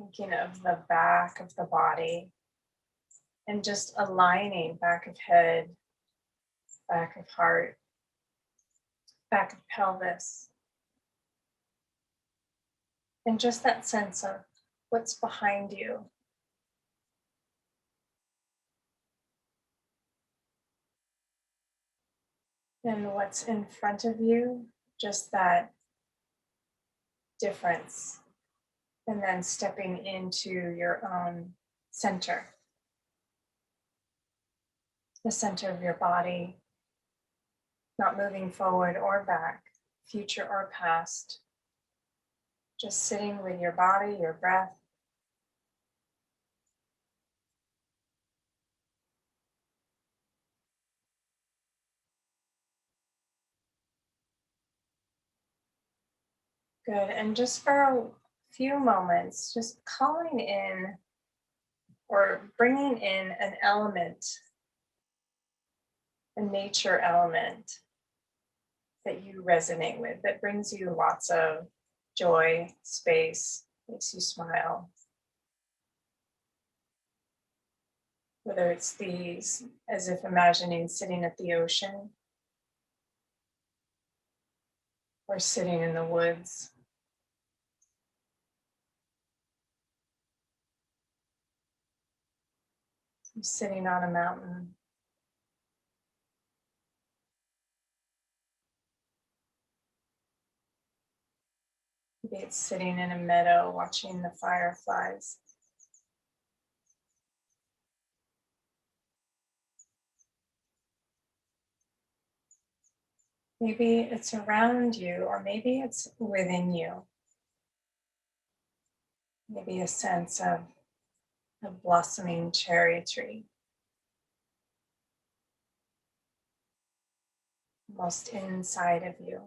Thinking of the back of the body and just aligning back of head, back of heart, back of pelvis, and just that sense of what's behind you. And what's in front of you, just that difference. And then stepping into your own center, the center of your body, not moving forward or back, future or past, just sitting with your body, your breath. Good, and just for a few moments, just calling in or bringing in an element, a nature element that you resonate with, that brings you lots of joy, space, makes you smile. Whether it's these, as if imagining sitting at the ocean or sitting in the woods. Sitting on a mountain. Maybe it's sitting in a meadow watching the fireflies. Maybe it's around you, or maybe it's within you. Maybe a sense of a blossoming cherry tree. Almost inside of you.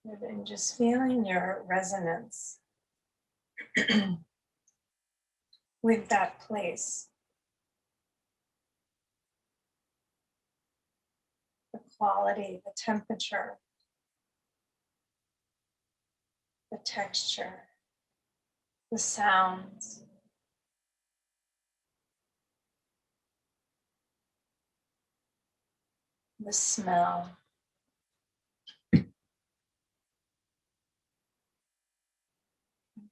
And just feeling your resonance with that place. The quality, the temperature, the texture, the sounds. The smell.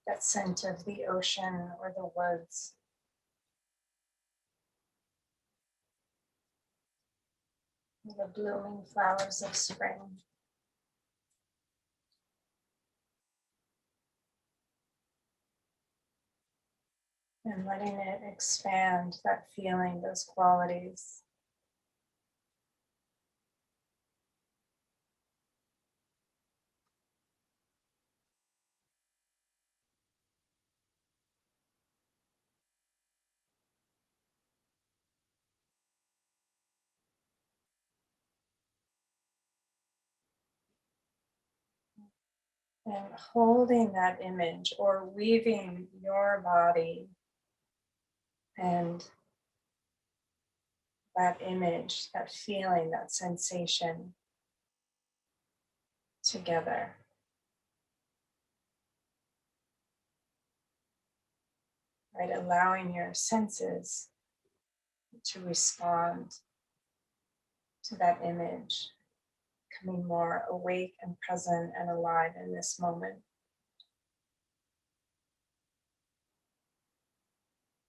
That scent of the ocean or the woods. The blooming flowers of spring. And letting it expand that feeling, those qualities. And holding that image or weaving your body and that image, that feeling, that sensation together. Right, allowing your senses to respond to that image, becoming more awake and present and alive in this moment.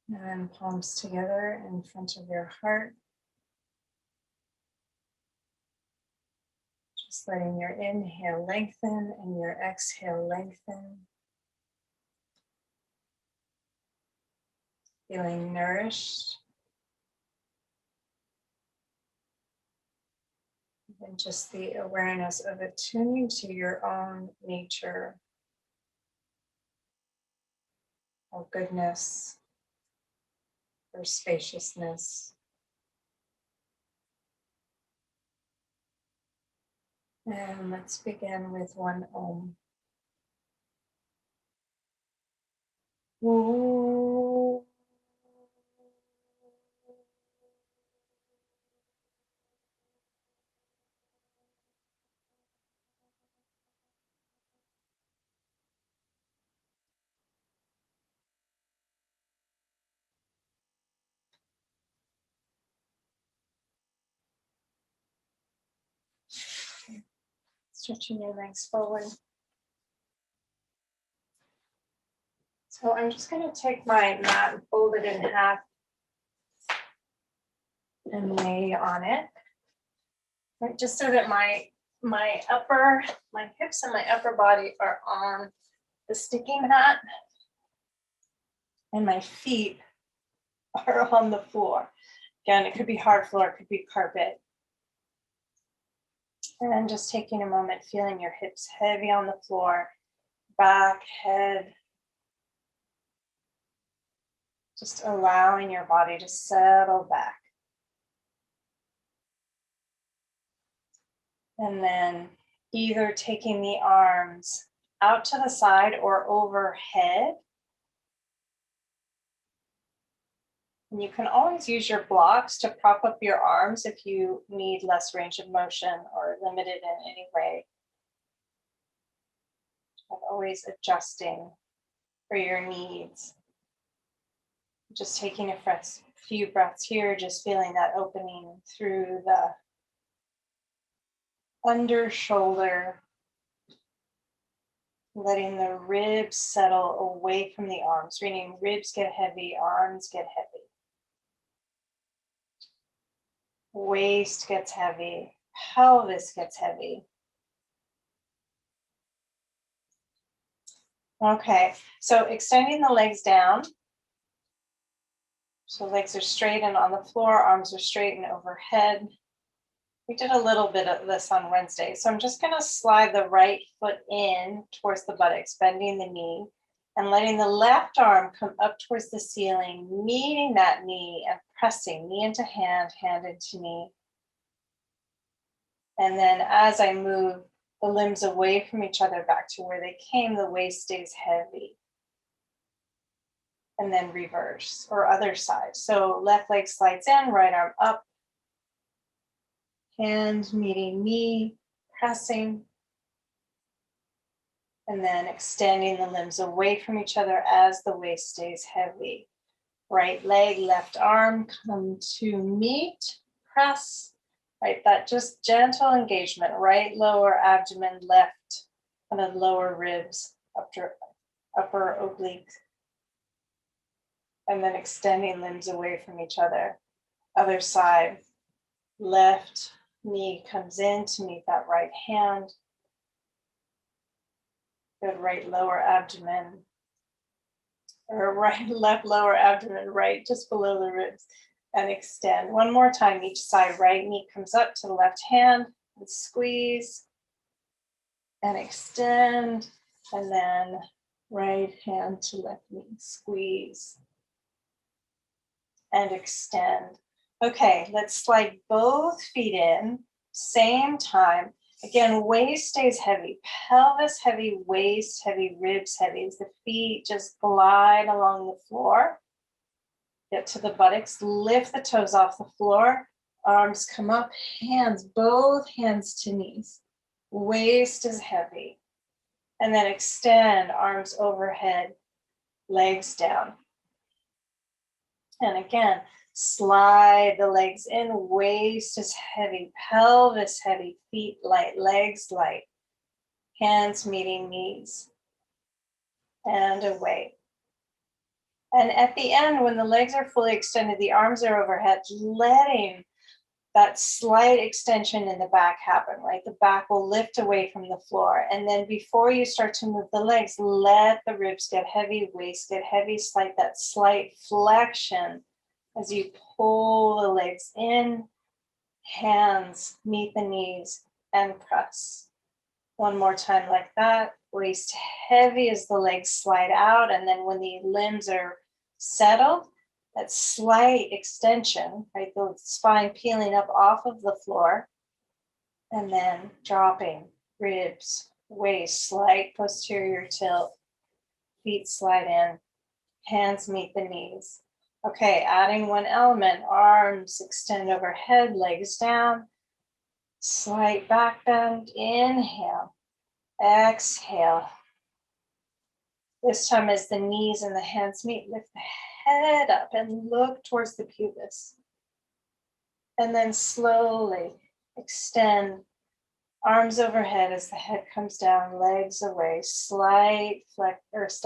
And then palms together in front of your heart. Just letting your inhale lengthen and your exhale lengthen. Feeling nourished. And just the awareness of attuning to your own nature or goodness or spaciousness. And let's begin with one Om. Om. Stretching your legs forward. So I'm just going to take my mat and fold it in half and lay on it. Right, just so that my hips and my upper body are on the sticky mat and my feet are on the floor. Again, it could be hard floor, it could be carpet. And then just taking a moment, feeling your hips heavy on the floor, back, head. Just allowing your body to settle back. And then either taking the arms out to the side or overhead. And you can always use your blocks to prop up your arms if you need less range of motion or limited in any way. But always adjusting for your needs. Just taking a few breaths here, just feeling that opening through the under shoulder, letting the ribs settle away from the arms, meaning ribs get heavy, arms get heavy. Waist gets heavy, pelvis gets heavy. Okay, so extending the legs down. So legs are straight and on the floor, arms are straight and overhead. We did a little bit of this on Wednesday. So I'm just going to slide the right foot in towards the buttocks, bending the knee, and letting the left arm come up towards the ceiling, meeting that knee and pressing knee into hand, hand into knee. And then as I move the limbs away from each other back to where they came, the waist stays heavy. And then reverse or other side. So left leg slides in, right arm up. Hand meeting knee, pressing. And then extending the limbs away from each other as the waist stays heavy. Right leg, left arm, come to meet, press. Right, that just gentle engagement, right lower abdomen, left kind of lower ribs, upper oblique. And then extending limbs away from each other. Other side, left knee comes in to meet that right hand. Good, right lower abdomen. Or right, left lower abdomen, right just below the ribs. And extend. One more time, each side, right knee comes up to the left hand and squeeze. And extend. And then right hand to left knee, squeeze. And extend. Okay, let's slide both feet in, same time. Again, waist stays heavy, pelvis heavy, waist heavy, ribs heavy. As the feet just glide along the floor. Get to the buttocks, lift the toes off the floor, arms come up, hands, both hands to knees. Waist is heavy. And then extend, arms overhead, legs down. And again, slide the legs in, waist is heavy, pelvis heavy, feet light, legs light, hands meeting knees, and away. And at the end, when the legs are fully extended, the arms are overhead, letting that slight extension in the back happen, right? The back will lift away from the floor. And then before you start to move the legs, let the ribs get heavy, waist get heavy, that slight flexion as you pull the legs in, hands meet the knees and press. One more time like that, waist heavy as the legs slide out. And then when the limbs are settled, that slight extension, right? The spine peeling up off of the floor. And then dropping, ribs, waist, slight posterior tilt, feet slide in, hands meet the knees. Okay, adding one element, arms extend overhead, legs down, slight back bend, inhale, exhale. This time as the knees and the hands meet, lift the head up and look towards the pubis. And then slowly extend Arms overhead as the head comes down, legs away, slight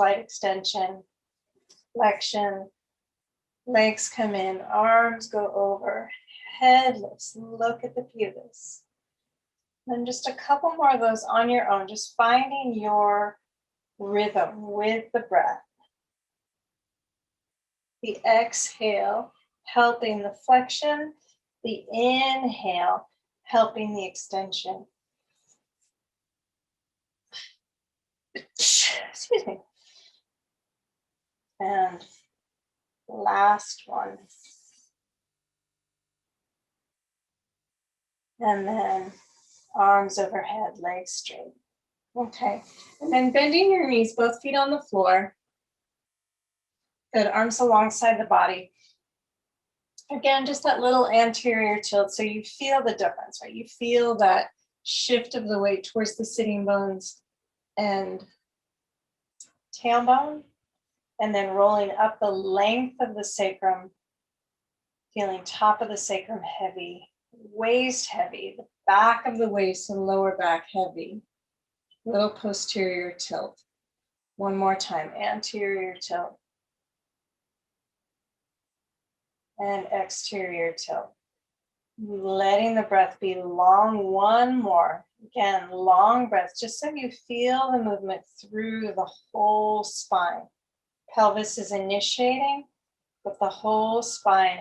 extension, flexion, legs come in, arms go over, head lifts, look at the pubis. Then just a couple more of those on your own, just finding your rhythm with the breath. The exhale, helping the flexion, the inhale, helping the extension. Excuse me. And last one. And then arms overhead, legs straight. Okay. And then bending your knees, both feet on the floor. Good, arms alongside the body. Again, just that little anterior tilt, so you feel the difference, right? You feel that shift of the weight towards the sitting bones and tailbone, and then rolling up the length of the sacrum, feeling top of the sacrum heavy, waist heavy, the back of the waist and lower back heavy. Little posterior tilt. One more time, anterior tilt. And exterior tilt. Letting the breath be long, one more. Again, long breath, just so you feel the movement through the whole spine. Pelvis is initiating, but the whole spine,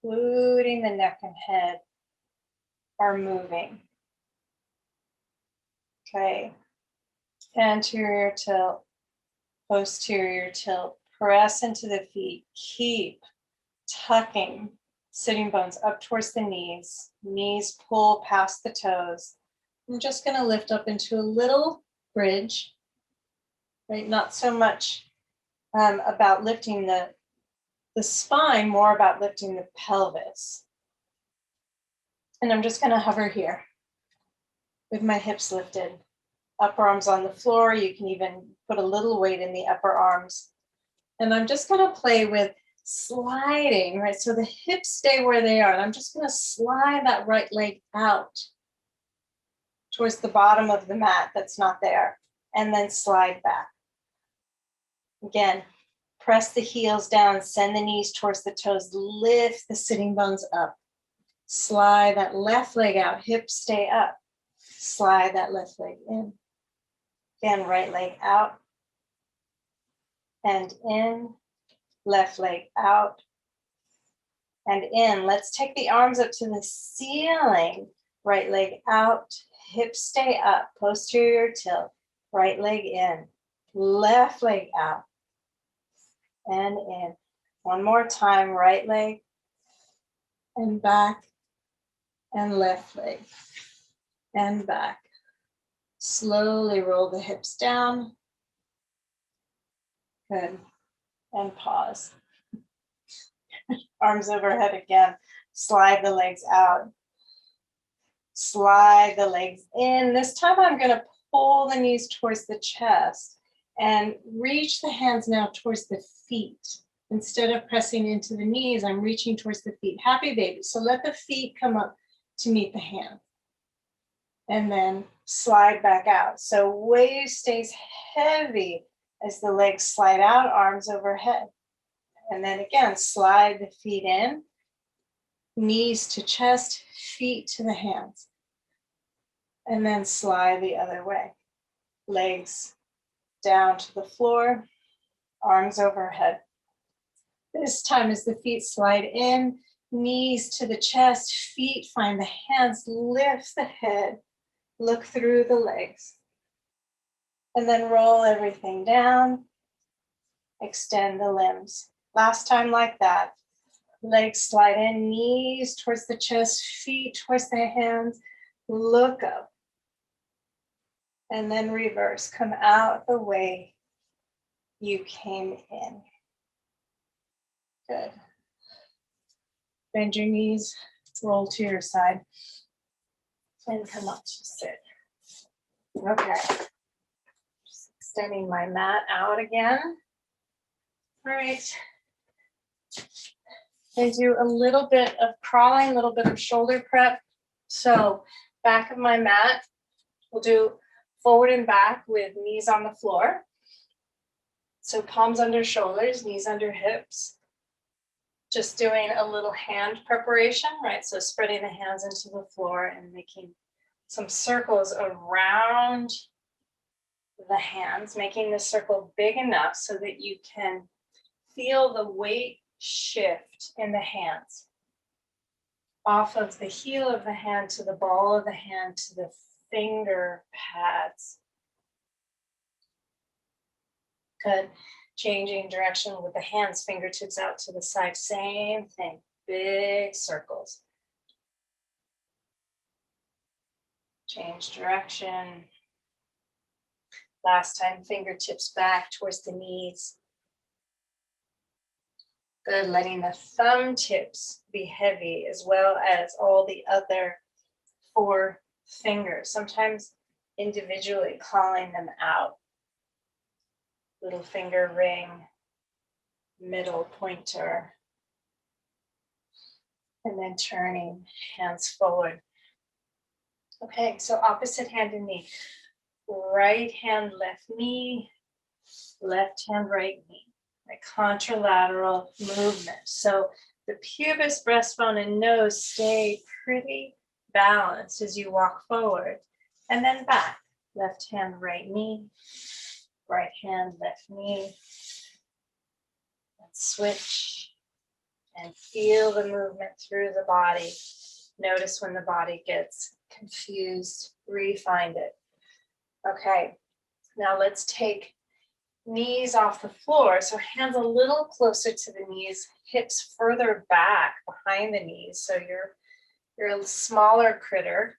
including the neck and head, are moving. Okay. Anterior tilt, posterior tilt. Press into the feet. Keep tucking sitting bones up towards the knees. Knees pull past the toes. I'm just going to lift up into a little bridge, right? Not so much about lifting the spine, more about lifting the pelvis. And I'm just going to hover here with my hips lifted. Upper arms on the floor. You can even put a little weight in the upper arms. And I'm just going to play with sliding, right? So the hips stay where they are. And I'm just going to slide that right leg out towards the bottom of the mat that's not there. And then slide back. Again, press the heels down, send the knees towards the toes, lift the sitting bones up. Slide that left leg out, hips stay up. Slide that left leg in. Again, right leg out and in. Left leg out and in. Let's take the arms up to the ceiling. Right leg out, hips stay up, posterior tilt, right leg in, left leg out and in. One more time, right leg and back and left leg and back. Slowly roll the hips down. Good. And pause. Arms overhead again. Slide the legs out. Slide the legs in. This time I'm going to pull the knees towards the chest and reach the hands now towards the feet. Instead of pressing into the knees, I'm reaching towards the feet. Happy baby. So let the feet come up to meet the hands. And then slide back out. So waist stays heavy as the legs slide out, arms overhead. And then again, slide the feet in, knees to chest, feet to the hands. And then slide the other way. Legs down to the floor, arms overhead. This time as the feet slide in, knees to the chest, feet find the hands, lift the head, look through the legs. And then roll everything down, extend the limbs. Last time like that. Legs slide in, knees towards the chest, feet towards the hands, look up. And then reverse, come out the way you came in. Good. Bend your knees, roll to your side, and come up to sit. Okay. Just extending my mat out again. All right. I do a little bit of crawling, a little bit of shoulder prep. So back of my mat, We'll do forward and back with knees on the floor. So palms under shoulders, knees under hips. Just doing a little hand preparation, right? So spreading the hands into the floor and making some circles around the hands, making the circle big enough so that you can feel the weight shift in the hands. Off of the heel of the hand to the ball of the hand to the finger pads. Good. Changing direction with the hands, fingertips out to the side. Same thing. Big circles. Change direction. Last time, fingertips back towards the knees. Good. Letting the thumb tips be heavy as well as all the other 4 fingers. Sometimes individually calling them out. Little finger ring, middle pointer, and then turning hands forward. Okay, so opposite hand and knee. Right hand, left knee, left hand, right knee. Right, contralateral movement. So the pubis, breastbone, and nose stay pretty balanced as you walk forward. And then back. Left hand, right knee. Right hand, left knee. And switch. And feel the movement through the body. Notice when the body gets confused. Refind it. Okay. Now let's take knees off the floor. So hands a little closer to the knees. Hips further back behind the knees. So you're a smaller critter.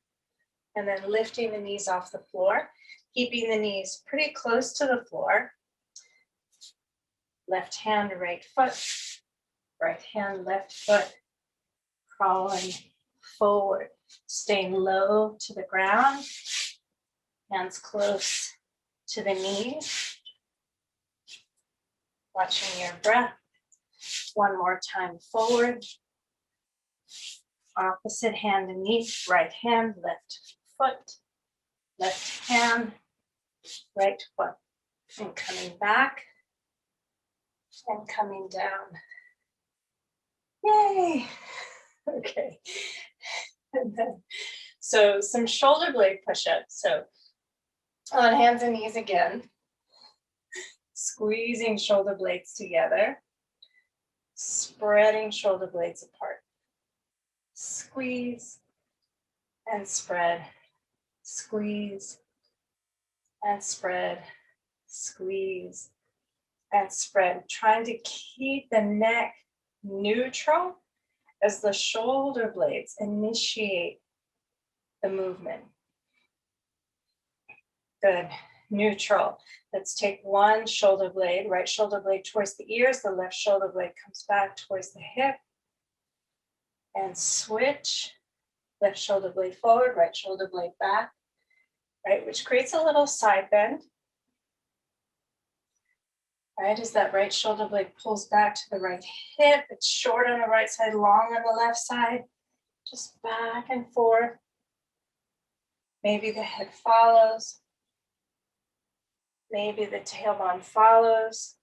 And then lifting the knees off the floor. Keeping the knees pretty close to the floor. Left hand, right foot. Right hand, left foot. Crawling forward. Staying low to the ground. Hands close to the knees. Watching your breath. One more time forward. Opposite hand and knee. Right hand, left foot. Left hand, right foot. And coming back. And coming down. Yay! Okay. And then, so some shoulder blade push-ups. So on hands and knees again. Squeezing shoulder blades together. Spreading shoulder blades apart. Squeeze and spread. Squeeze and spread. Squeeze and spread. Trying to keep the neck neutral as the shoulder blades initiate the movement. Good. Neutral. Let's take one shoulder blade, right shoulder blade towards the ears, the left shoulder blade comes back towards the hip. And switch. Left shoulder blade forward, right shoulder blade back. Right, which creates a little side bend. Right, as that right shoulder blade pulls back to the right hip. It's short on the right side, long on the left side. Just back and forth. Maybe the head follows. Maybe the tailbone follows.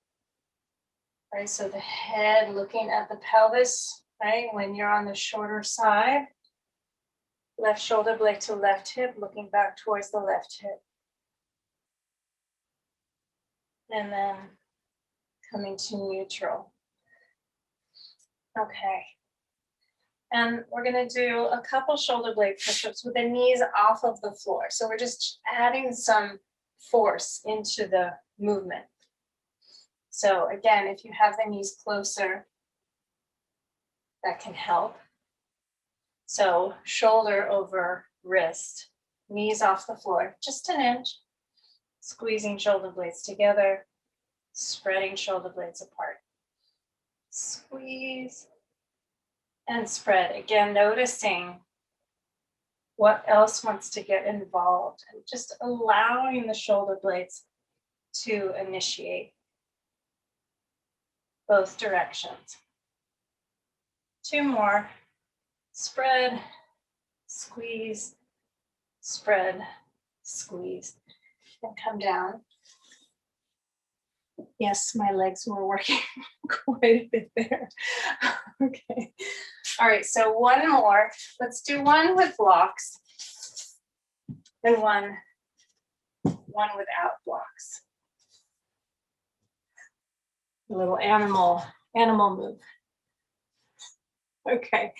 Right, so the head looking at the pelvis, right, when you're on the shorter side. Left shoulder blade to left hip, looking back towards the left hip. And then coming to neutral. Okay. And we're going to do a couple shoulder blade push-ups with the knees off of the floor. So we're just adding some force into the movement. So again, if you have the knees closer, that can help. So shoulder over wrist, knees off the floor, just an inch. Squeezing shoulder blades together, spreading shoulder blades apart. Squeeze and spread. Again, noticing what else wants to get involved and just allowing the shoulder blades to initiate both directions. 2 more. Spread, squeeze, spread, squeeze, and come down. Yes, my legs were working quite a bit there. Okay. All right, so one more. Let's do one with blocks and one without blocks. A little animal move. Okay,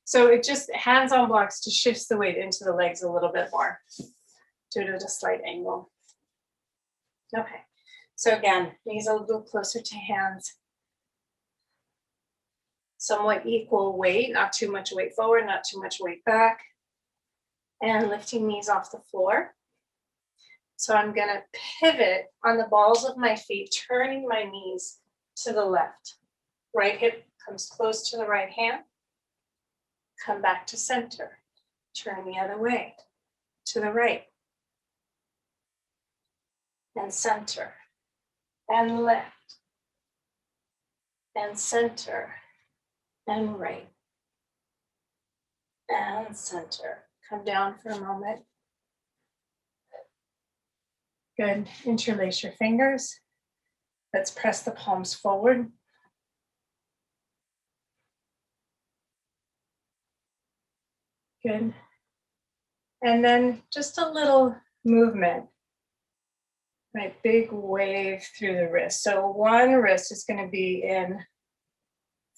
so it just hands on blocks to shift the weight into the legs a little bit more. Do it at a slight angle. Okay, so again, knees a little closer to hands. Somewhat equal weight, not too much weight forward, not too much weight back. And lifting knees off the floor. So I'm gonna pivot on the balls of my feet, turning my knees to the left. Right hip comes close to the right hand. Come back to center. Turn the other way, to the right. And center. And left. And center. And right. And center. Come down for a moment. Good. Interlace your fingers. Let's press the palms forward. Good. And then just a little movement. Right, big wave through the wrist. So one wrist is going to be in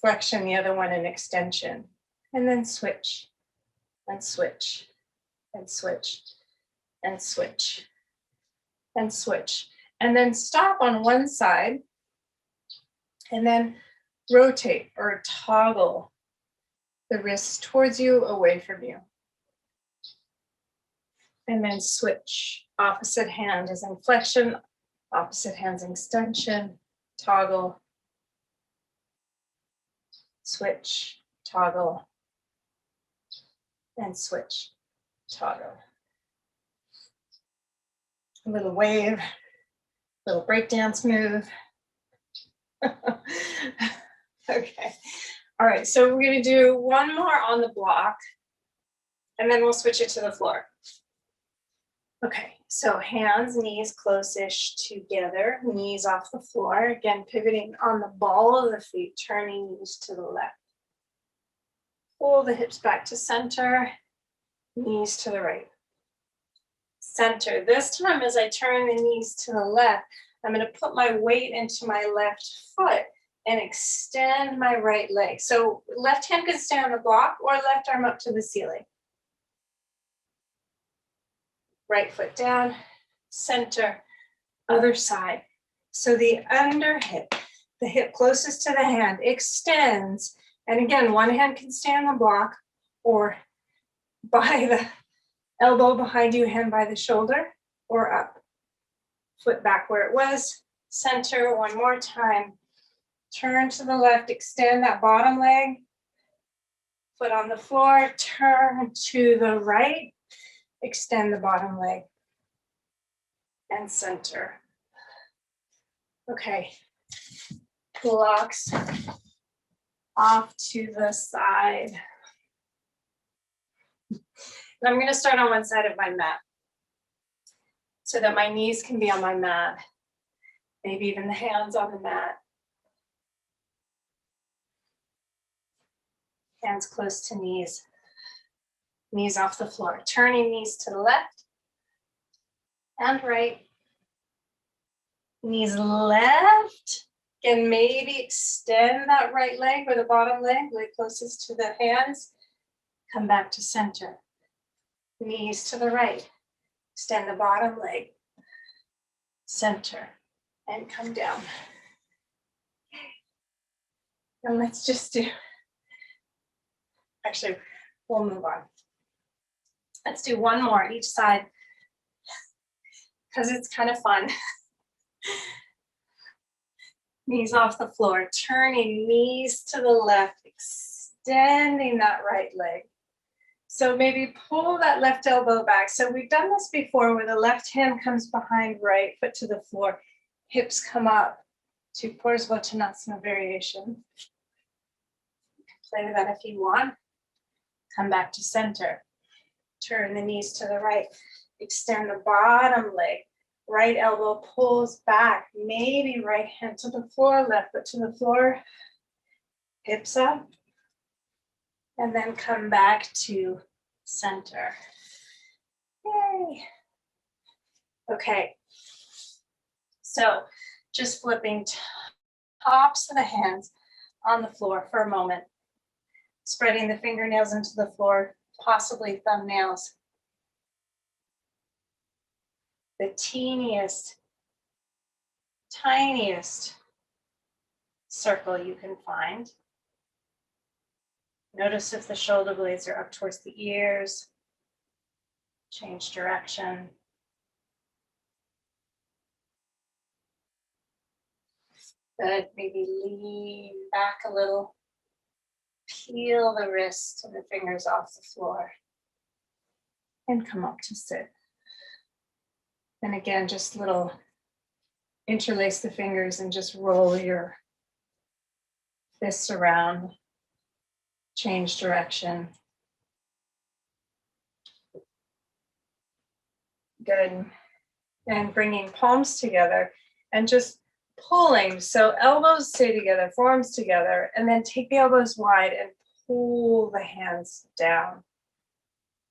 flexion, the other one in extension. And then switch, and switch, and switch, and switch, and switch. And then stop on one side, and then rotate or toggle the wrists towards you, away from you. And then switch. Opposite hand is in flexion, opposite hand's in extension, toggle, switch, toggle, and switch, toggle. A little wave, little breakdance move. Okay. All right, so we're going to do one more on the block, and then we'll switch it to the floor. Okay, so hands, knees close-ish together, knees off the floor. Again, pivoting on the ball of the feet, turning knees to the left. Pull the hips back to center, knees to the right. Center. This time as I turn the knees to the left, I'm going to put my weight into my left foot and extend my right leg. So left hand can stay on the block or left arm up to the ceiling. Right foot down, center, other side. So the under hip, the hip closest to the hand, extends. And again, one hand can stay on the block or by the elbow behind you, hand by the shoulder, or up. Foot back where it was, center, one more time. Turn to the left, extend that bottom leg. Foot on the floor, turn to the right. Extend the bottom leg and center. Okay, blocks off to the side. And I'm going to start on one side of my mat so that my knees can be on my mat, maybe even the hands on the mat. Hands close to knees. Knees off the floor, turning knees to the left and right. Knees left. Again, maybe extend that right leg or the bottom leg closest to the hands. Come back to center. Knees to the right. Extend the bottom leg. Center. And come down. And let's just do, actually, we'll move on. Let's do one more each side because it's kind of fun. Knees off the floor, turning knees to the left, extending that right leg. So maybe pull that left elbow back. So we've done this before where the left hand comes behind right foot to the floor, hips come up to Parsvottanasana variation. You can play with that if you want. Come back to center. Turn the knees to the right, Extend the bottom leg. Right elbow pulls back. Maybe right hand to the floor, left foot to the floor. Hips up. And then come back to center. Yay. Okay. So just flipping tops of the hands on the floor for a moment. Spreading the fingernails into the floor, possibly thumbnails. The teeniest, tiniest circle you can find. Notice if the shoulder blades are up towards the ears. Change direction. Good, maybe lean back a little. Peel the wrist and the fingers off the floor. And come up to sit. And again, just little interlace the fingers and just roll your fists around. Change direction. Good. And bringing palms together and just pulling. So elbows stay together, forearms together, and then take the elbows wide and pull the hands down,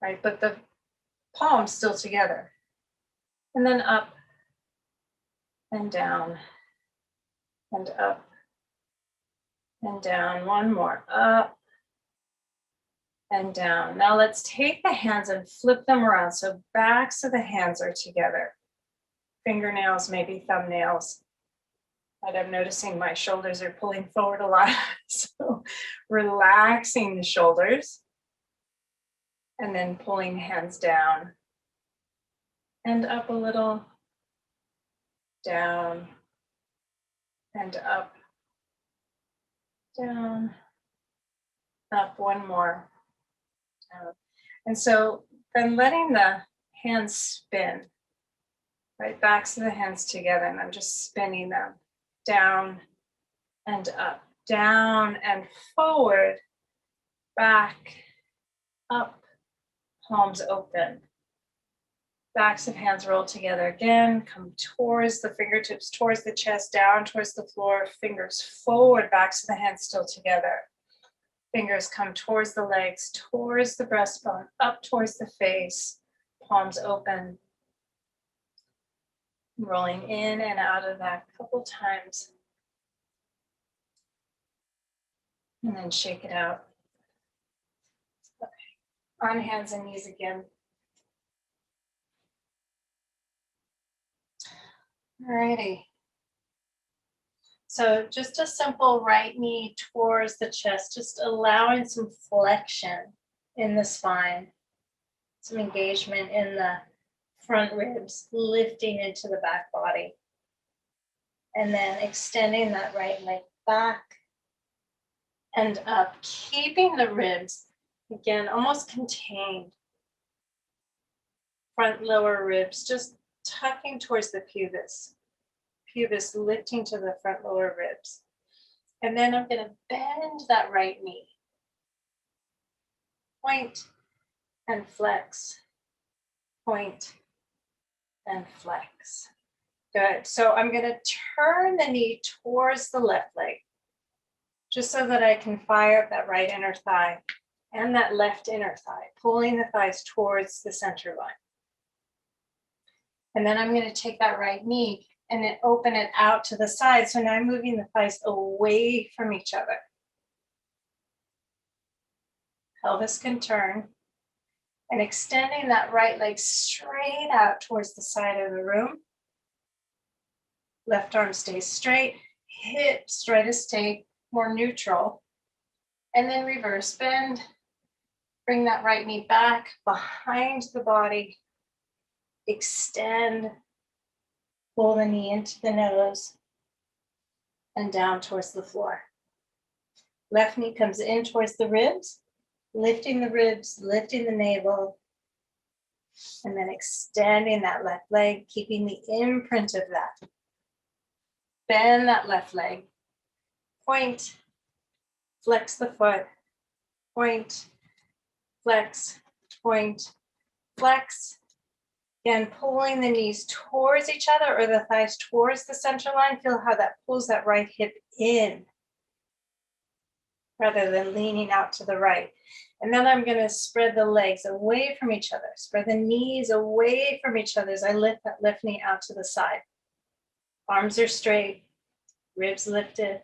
right? But the palms still together. And then up and down and up and down. One more, up and down. Now let's take the hands and flip them around. So backs of the hands are together. Fingernails, maybe thumbnails. Right, I'm noticing my shoulders are pulling forward a lot. So relaxing the shoulders and then pulling hands down and up a little, down and up, down, up, one more. And so then letting the hands spin, right? Backs of the hands together, and I'm just spinning them down and up, down and forward, back, up, palms open. Backs of hands roll together again, come towards the fingertips, towards the chest, down towards the floor, fingers forward, backs of the hands still together. Fingers come towards the legs, towards the breastbone, up towards the face, palms open. Rolling in and out of that a couple times. And then shake it out. Okay. On hands and knees again. Alrighty. So just a simple right knee towards the chest, just allowing some flexion in the spine, some engagement in the front ribs, lifting into the back body. And then extending that right leg back and up, keeping the ribs, again, almost contained. Front lower ribs, just tucking towards the pubis. Pubis lifting to the front lower ribs. And then I'm going to bend that right knee. Point and flex. Point and flex. Good. So I'm going to turn the knee towards the left leg, just so that I can fire up that right inner thigh and that left inner thigh, pulling the thighs towards the center line. And then I'm going to take that right knee and then open it out to the side. So now I'm moving the thighs away from each other. Pelvis can turn. And extending that right leg straight out towards the side of the room. Left arm stays straight, hips try to stay more neutral. And then reverse bend. Bring that right knee back behind the body. Extend. Pull the knee into the nose and down towards the floor. Left knee comes in towards the ribs, lifting the ribs, lifting the navel, and then extending that left leg, keeping the imprint of that. Bend that left leg, point, flex the foot, point, flex, point, flex. Again, pulling the knees towards each other or the thighs towards the center line. Feel how that pulls that right hip in rather than leaning out to the right. And then I'm going to spread the legs away from each other. Spread the knees away from each other as I lift that left knee out to the side. Arms are straight, ribs lifted.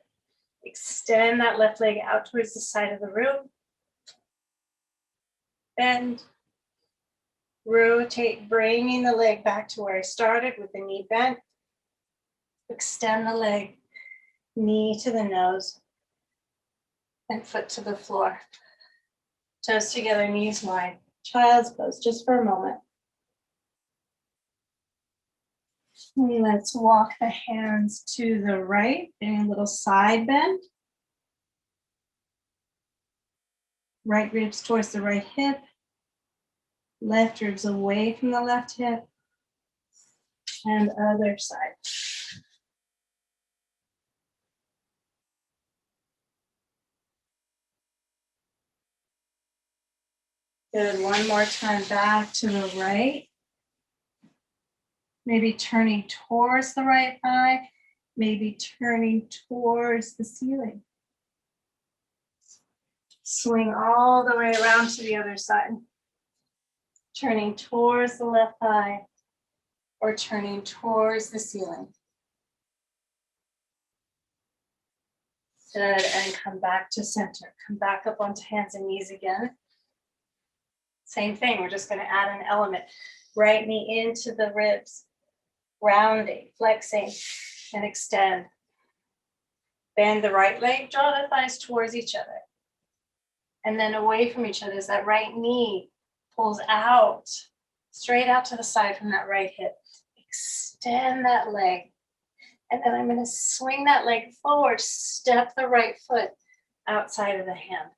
Extend that left leg out towards the side of the room. Bend. Rotate, bringing the leg back to where I started with the knee bent. Extend the leg, knee to the nose, and foot to the floor. Toes together, knees wide. Child's pose, just for a moment. And let's walk the hands to the right, doing a little side bend. Right ribs towards the right hip. Left ribs away from the left hip. And other side. Good, one more time back to the right. Maybe turning towards the right thigh, maybe turning towards the ceiling. Swing all the way around to the other side. Turning towards the left thigh or turning towards the ceiling. Good, and come back to center. Come back up onto hands and knees again. Same thing, we're just going to add an element. Right knee into the ribs, rounding, flexing, and extend. Bend the right leg, draw the thighs towards each other. And then away from each other as that right knee pulls out, straight out to the side from that right hip. Extend that leg. And then I'm going to swing that leg forward, step the right foot outside of the hand.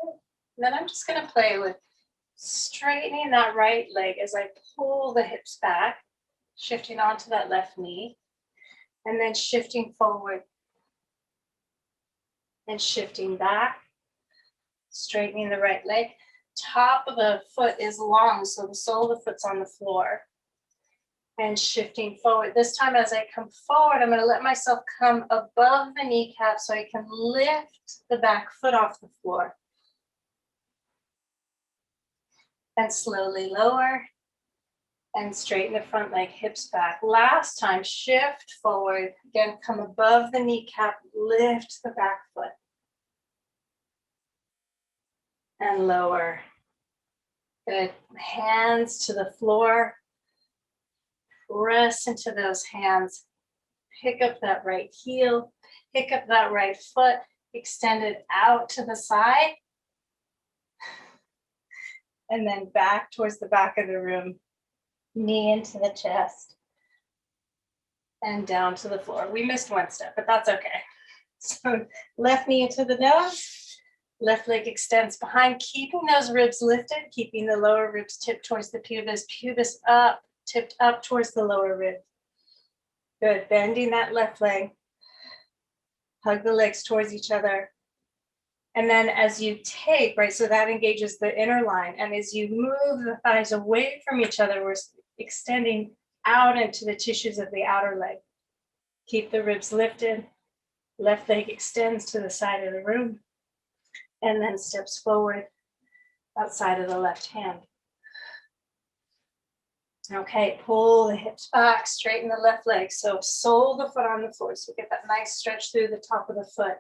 And then I'm just going to play with straightening that right leg as I pull the hips back, shifting onto that left knee, and then shifting forward and shifting back, straightening the right leg. Top of the foot is long, so the sole of the foot's on the floor. And shifting forward. This time as I come forward, I'm going to let myself come above the kneecap so I can lift the back foot off the floor. And slowly lower and straighten the front leg, hips back. Last time, shift forward. Again, come above the kneecap, lift the back foot. And lower. Good. Hands to the floor. Press into those hands. Pick up that right heel. Pick up that right foot. Extend it out to the side. And then back towards the back of the room. Knee into the chest. And down to the floor. We missed one step, but that's okay. So left knee into the nose. Left leg extends behind, keeping those ribs lifted, keeping the lower ribs tipped towards the pubis. Pubis up, tipped up towards the lower rib. Good, bending that left leg. Hug the legs towards each other. And then as you take, right, so that engages the inner line. And as you move the thighs away from each other, we're extending out into the tissues of the outer leg. Keep the ribs lifted. Left leg extends to the side of the room. And then steps forward outside of the left hand. Okay, pull the hips back, straighten the left leg. So sole the foot on the floor. So get that nice stretch through the top of the foot.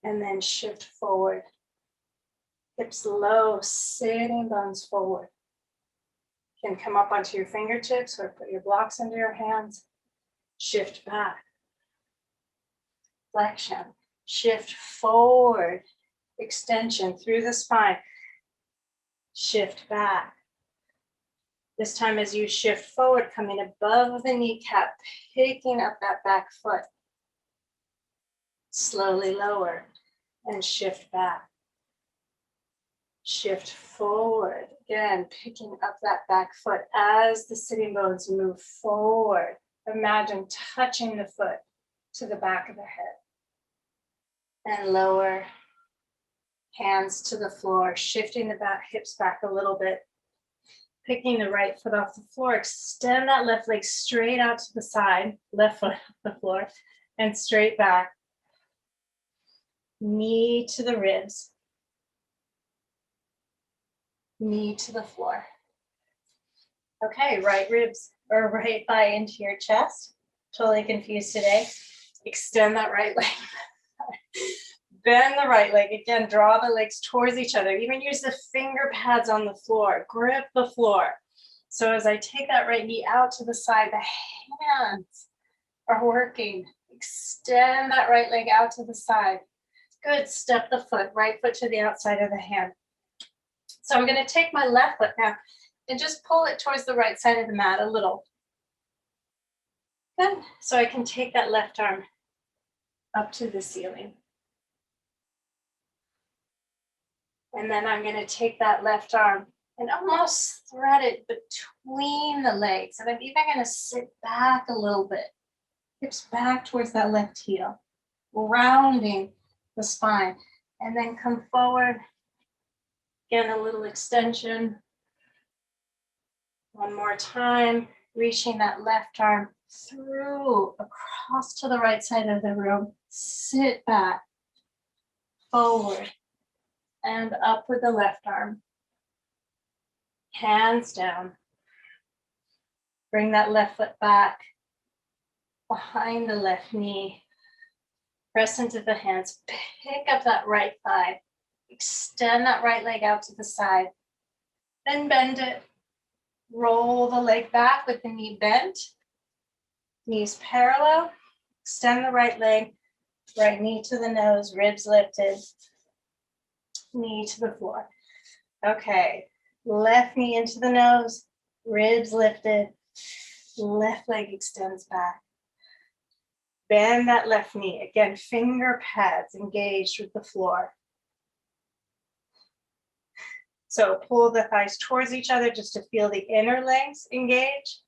And then shift forward. Hips low, sitting bones forward. You can come up onto your fingertips or put your blocks under your hands. Shift back. Flexion. Shift forward. Extension through the spine. Shift back. This time as you shift forward, coming above the kneecap, picking up that back foot. Slowly lower and shift back. Shift forward. Again, picking up that back foot as the sitting bones move forward. Imagine touching the foot to the back of the head. And lower. Hands to the floor, shifting the back hips back a little bit. picking the right foot off the floor, extend that left leg straight out to the side, left foot off the floor, and straight back. Knee to the ribs. Knee to the floor. Okay, right ribs or right thigh into your chest. Totally confused today. Extend that right leg. Bend the right leg. Again, draw the legs towards each other. Even use the finger pads on the floor. Grip the floor. So as I take that right knee out to the side, the hands are working. Extend that right leg out to the side. Good. Step the foot, right foot to the outside of the hand. So I'm going to take my left foot now and just pull it towards the right side of the mat a little. Good. So I can take that left arm up to the ceiling. And then I'm going to take that left arm and almost thread it between the legs. And I'm even going to sit back a little bit. Hips back towards that left heel. Rounding the spine. And then come forward. Again, a little extension. One more time. Reaching that left arm through, across to the right side of the room. Sit back. Forward. And up with the left arm. Hands down. Bring that left foot back. Behind the left knee. Press into the hands. Pick up that right thigh. Extend that right leg out to the side. Then bend it. Roll the leg back with the knee bent. Knees parallel. Extend the right leg. Right knee to the nose. Ribs lifted. Knee to the floor. Okay. Left knee into the nose. Ribs lifted. Left leg extends back. Bend that left knee. Again, finger pads engaged with the floor. So pull the thighs towards each other just to feel the inner legs engage.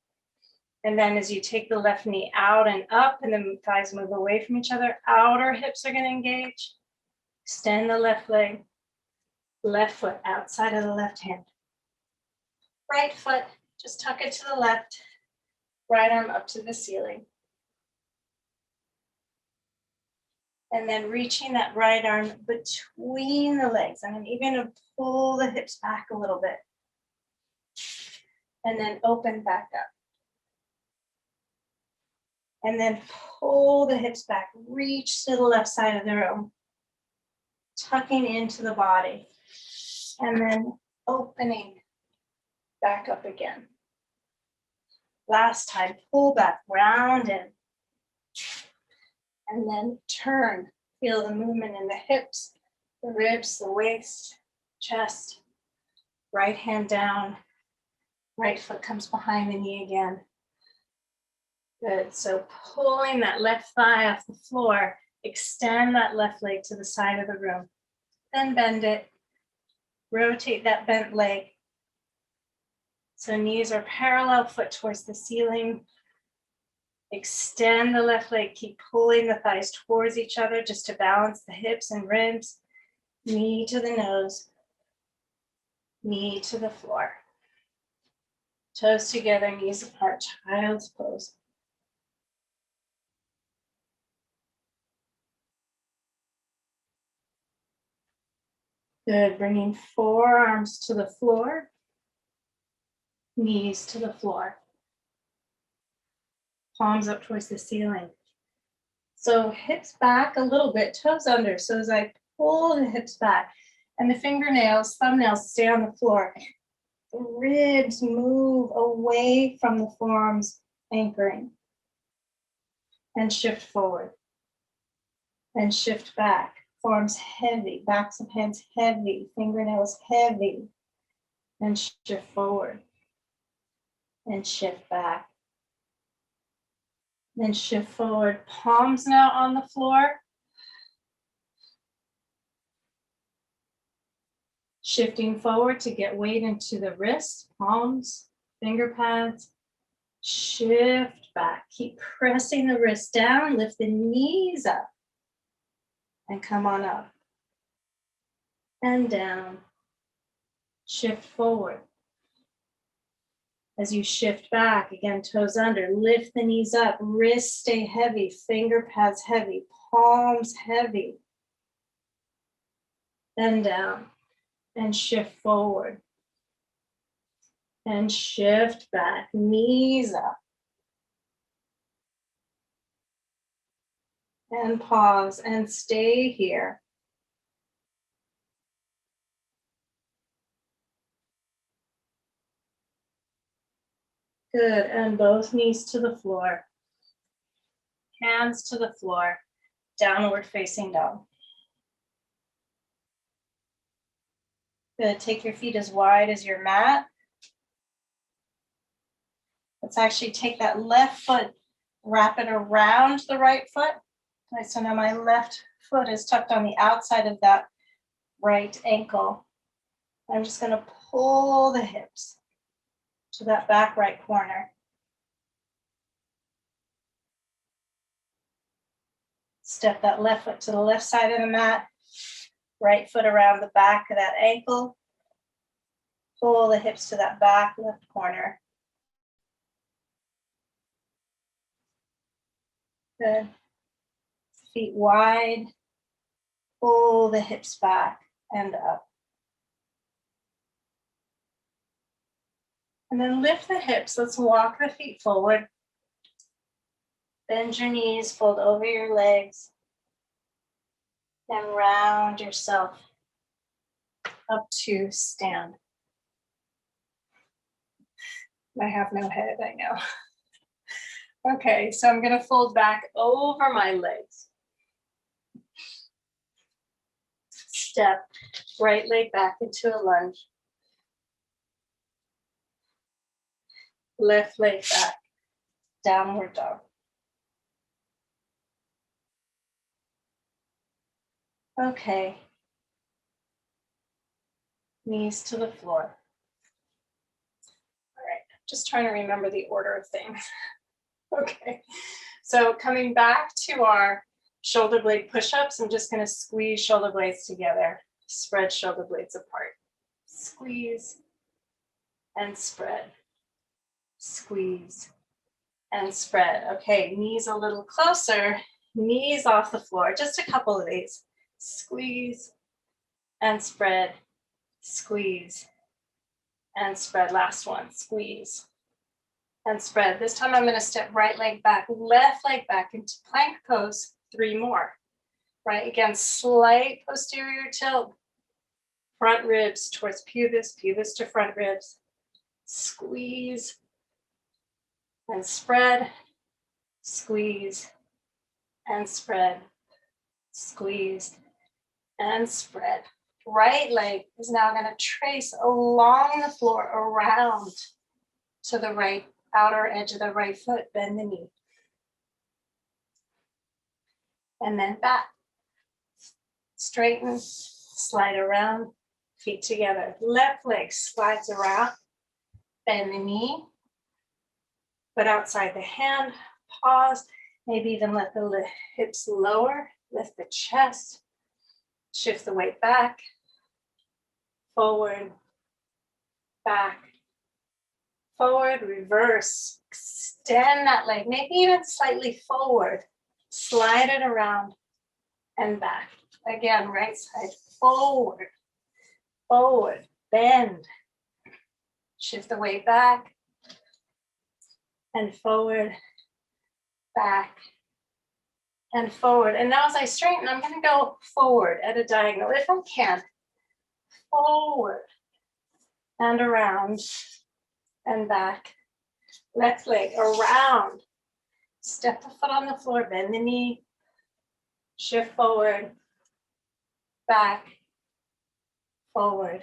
And then as you take the left knee out and up and the thighs move away from each other, outer hips are going to engage. Extend the left leg. Left foot outside of the left hand. Right foot, just tuck it to the left. Right arm up to the ceiling. And then reaching that right arm between the legs. And I'm even going to pull the hips back a little bit. And then open back up. And then pull the hips back. Reach to the left side of the room. Tucking into the body. And then opening back up again. Last time, pull back, round in. And then turn. Feel the movement in the hips, the ribs, the waist, chest. Right hand down. Right foot comes behind the knee again. Good. So pulling that left thigh off the floor, extend that left leg to the side of the room. Then bend it. Rotate that bent leg. So knees are parallel, foot towards the ceiling. Extend the left leg, keep pulling the thighs towards each other just to balance the hips and ribs. Knee to the nose, knee to the floor. Toes together, knees apart, child's pose. Good, bringing forearms to the floor, knees to the floor. Palms up towards the ceiling. So hips back a little bit, toes under. So as I pull the hips back and the fingernails, thumbnails stay on the floor, the ribs move away from the forearms anchoring. And shift forward. And shift back. Forearms heavy, backs of hands heavy, fingernails heavy. And shift forward. And shift back. Then shift forward, palms now on the floor. Shifting forward to get weight into the wrists, palms, finger pads. Shift back, keep pressing the wrists down, lift the knees up. And come on up. And down. Shift forward. As you shift back, again, toes under, lift the knees up, wrists stay heavy, finger pads heavy, palms heavy. Bend down and shift forward. And shift back, knees up. And pause and stay here. Good, and both knees to the floor. Hands to the floor, downward facing dog. Good, take your feet as wide as your mat. Let's actually take that left foot, wrap it around the right foot. Okay, so now my left foot is tucked on the outside of that right ankle. I'm just gonna pull the hips to that back right corner. Step that left foot to the left side of the mat, right foot around the back of that ankle. Pull the hips to that back left corner. Good. Feet wide. Pull the hips back and up. And then lift the hips. Let's walk the feet forward. Bend your knees, fold over your legs. And round yourself up to stand. I have no head, I know. Okay, so I'm gonna fold back over my legs. Step right leg back into a lunge. Left leg back, downward dog. Okay. Knees to the floor. All right, just trying to remember the order of things. Okay, so coming back to our shoulder blade push-ups, I'm just gonna squeeze shoulder blades together, spread shoulder blades apart. Squeeze and spread. Squeeze and spread. Okay, knees a little closer, knees off the floor, just a couple of these. Squeeze and spread, squeeze and spread. Last one, squeeze and spread. This time I'm going to step right leg back, left leg back into plank pose. 3 more. Right, again, slight posterior tilt. Front ribs towards pubis, pubis to front ribs. Squeeze and spread, squeeze and spread, squeeze and spread. Right leg is now going to trace along the floor around to the right outer edge of the right foot. Bend the knee. And then back. Straighten, slide around, feet together. Left leg slides around, bend the knee. Foot outside the hand, pause. Maybe even let the hips lower, lift the chest. Shift the weight back, forward, back, forward, reverse. Extend that leg, maybe even slightly forward. Slide it around and back. Again, right side, forward, forward, bend. Shift the weight back and forward, back, and forward. And now as I straighten, I'm gonna go forward at a diagonal, if I can. Forward and around and back. Left leg around. Step the foot on the floor, bend the knee. Shift forward, back, forward,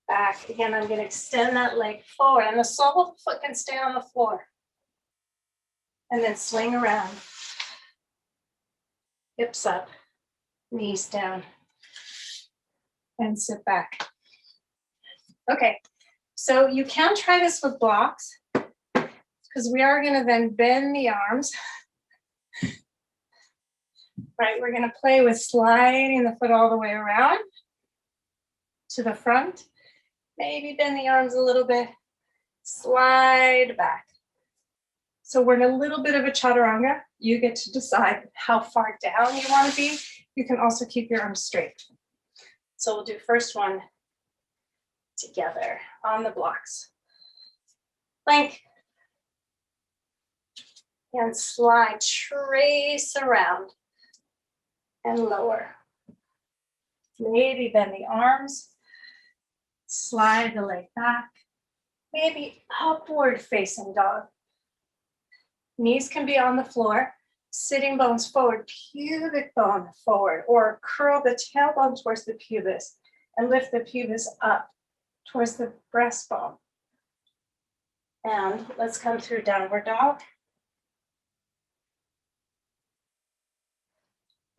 back. Again, I'm gonna extend that leg forward and the sole of the foot can stay on the floor. And then swing around. Hips up, knees down, and sit back. Okay, so you can try this with blocks because we are gonna then bend the arms. Right, we're gonna play with sliding the foot all the way around to the front. Maybe bend the arms a little bit. slide back. So we're in a little bit of a chaturanga. You get to decide how far down you want to be. You can also keep your arms straight. So we'll do first one together on the blocks. Plank. And slide, trace around and lower. Maybe bend the arms, slide the leg back, maybe upward facing dog. Knees can be on the floor, sitting bones forward, pubic bone forward, or curl the tailbone towards the pubis and lift the pubis up towards the breastbone. And let's come through downward dog.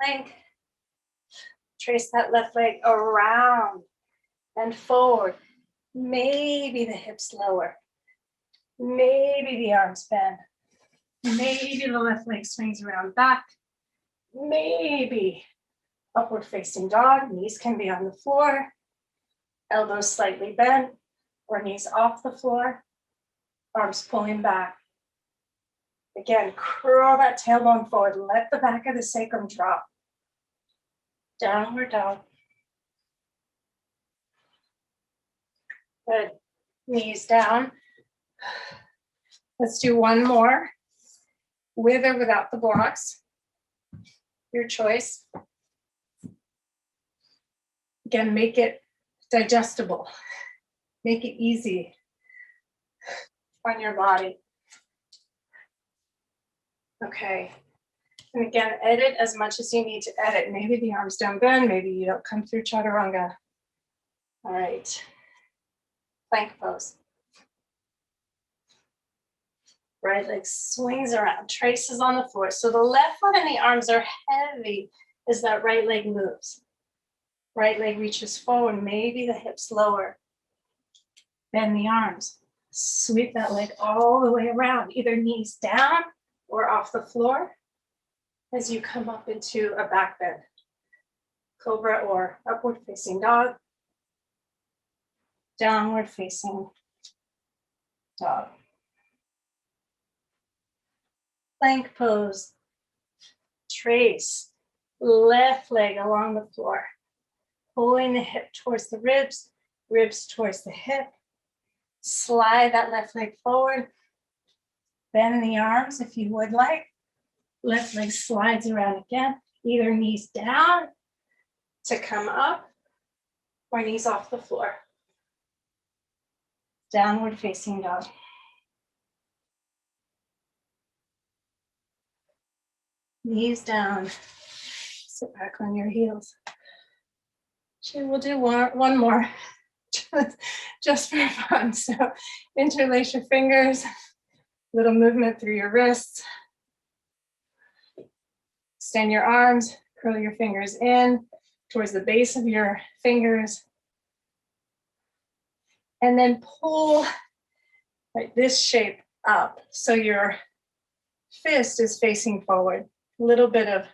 Plank. Trace that left leg around and forward. Maybe the hips lower. Maybe the arms bend. Maybe the left leg swings around back. Maybe upward facing dog. Knees can be on the floor. Elbows slightly bent or knees off the floor. Arms pulling back. Again, curl that tailbone forward. Let the back of the sacrum drop. Downward dog. Good. Knees down. Let's do one more. With or without the blocks. Your choice. Again, make it digestible. Make it easy on your body. Okay. And again, edit as much as you need to edit. Maybe the arms don't bend. Maybe you don't come through chaturanga. All right. Plank pose. Right leg swings around, traces on the floor. So the left foot and the arms are heavy as that right leg moves. Right leg reaches forward, maybe the hips lower. Bend the arms. Sweep that leg all the way around, either knees down or off the floor as you come up into a back bend. Cobra or upward facing dog. Downward facing dog. Plank pose. Trace. Left leg along the floor. Pulling the hip towards the ribs, ribs towards the hip. Slide that left leg forward. Bend the arms if you would like. Left leg slides around again. Either knees down to come up or knees off the floor. Downward facing dog. Knees down. Sit back on your heels. Okay, we'll do one more just for fun. So interlace your fingers, little movement through your wrists. Extend your arms, curl your fingers in towards the base of your fingers. And then pull like this shape up. So your fist is facing forward. A little bit of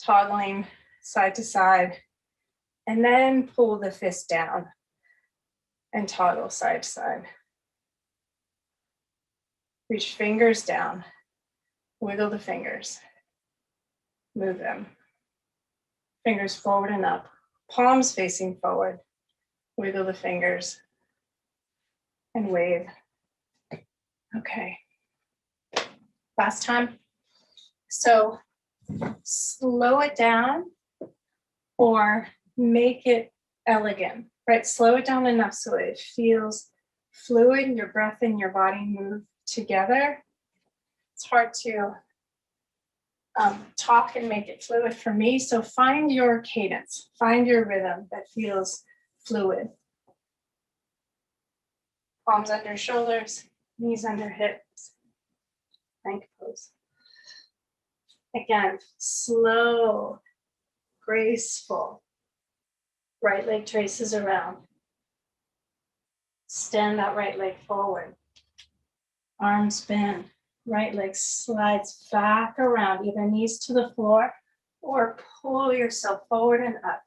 toggling side to side. And then pull the fist down and toggle side to side. Reach fingers down. Wiggle the fingers. Move them. Fingers forward and up. Palms facing forward. Wiggle the fingers. And wave. Okay. Last time. So slow it down or make it elegant, right? Slow it down enough so it feels fluid. Your breath and your body move together. It's hard to talk and make it fluid for me. So find your cadence, find your rhythm that feels fluid. Palms under shoulders, knees under hips. Plank pose. Again, slow, graceful. Right leg traces around. Extend that right leg forward. Arms bend. Right leg slides back around, either knees to the floor or pull yourself forward and up.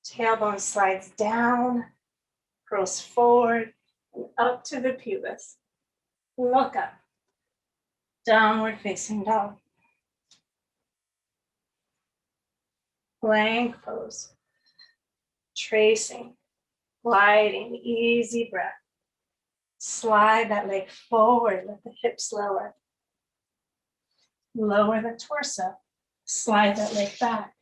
Tailbone slides down, curls forward, and up to the pubis. Look up. Downward facing dog. Plank pose. Tracing, gliding, easy breath. Slide that leg forward, let the hips lower. Lower the torso. Slide that leg back.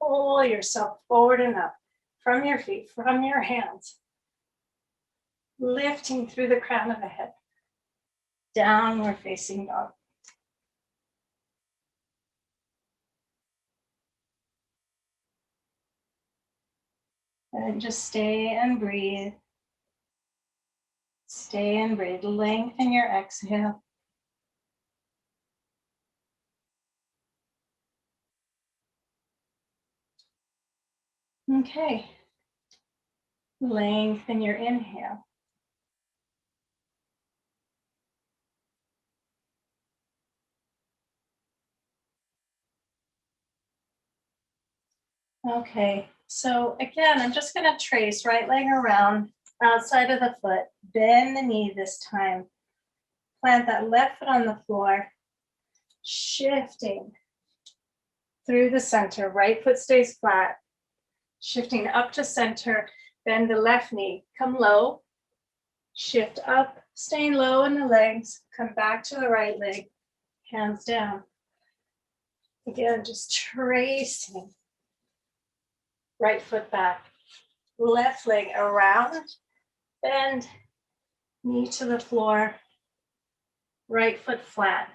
Pull yourself forward and up from your feet, from your hands. Lifting through the crown of the head. Downward facing dog. And just stay and breathe. Stay and breathe. Lengthen your exhale. Okay. Lengthen your inhale. Okay, so again, I'm just going to trace right leg around, outside of the foot, bend the knee this time. Plant that left foot on the floor, shifting through the center. Right foot stays flat, shifting up to center, bend the left knee, come low, shift up, staying low in the legs, come back to the right leg, hands down. Again, just tracing. Right foot back, left leg around, bend, knee to the floor, right foot flat.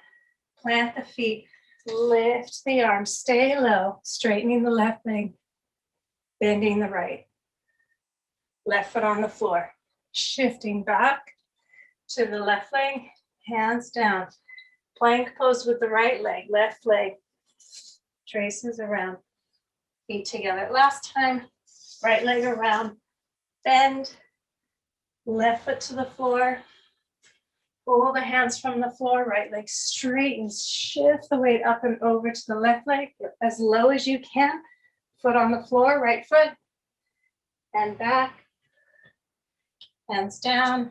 Plant the feet, lift the arms, stay low, straightening the left leg, bending the right. Left foot on the floor, shifting back to the left leg, hands down. Plank pose with the right leg, left leg traces around. Feet together. Last time, right leg around, bend, left foot to the floor, pull the hands from the floor, right leg straightens, shift the weight up and over to the left leg as low as you can, foot on the floor, right foot, and back, hands down,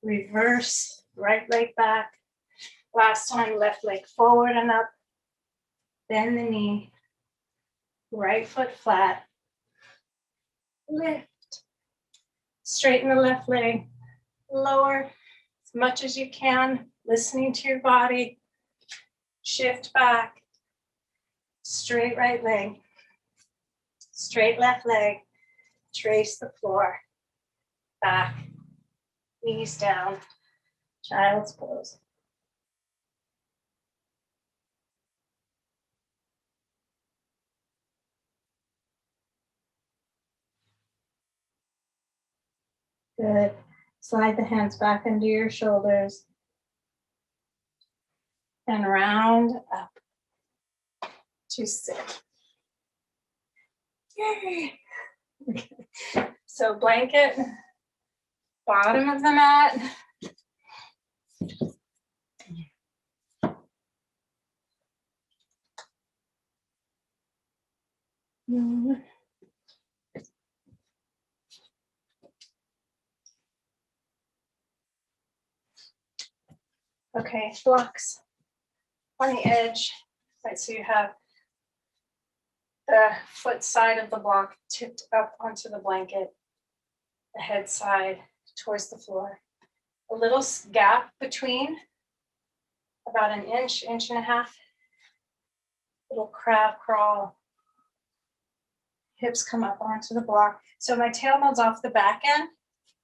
reverse, right leg back, last time, left leg forward and up, bend the knee, right foot flat, lift, straighten the left leg, lower as much as you can, listening to your body, shift back, straight right leg, straight left leg, trace the floor, back, knees down, child's pose. Good. Slide the hands back under your shoulders and round up to sit. Yay. Okay. So blanket, bottom of the mat. Okay, blocks on the edge. Right, so you have the foot side of the block tipped up onto the blanket, the head side towards the floor. A little gap between, about an inch, inch and a half. Little crab crawl. Hips come up onto the block. So my tailbone's off the back end.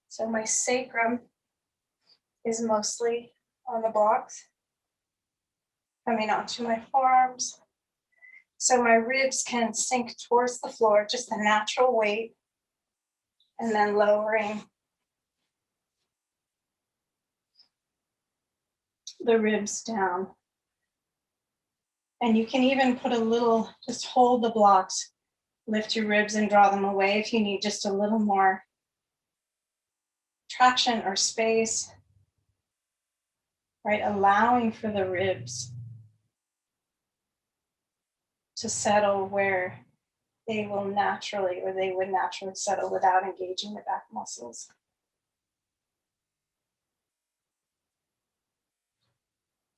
So my sacrum is mostly on the blocks, coming onto my forearms. So my ribs can sink towards the floor, just the natural weight, and then lowering the ribs down. And you can even put a little, just hold the blocks, lift your ribs and draw them away if you need just a little more traction or space, right? Allowing for the ribs to settle where they will naturally, or they would naturally settle without engaging the back muscles.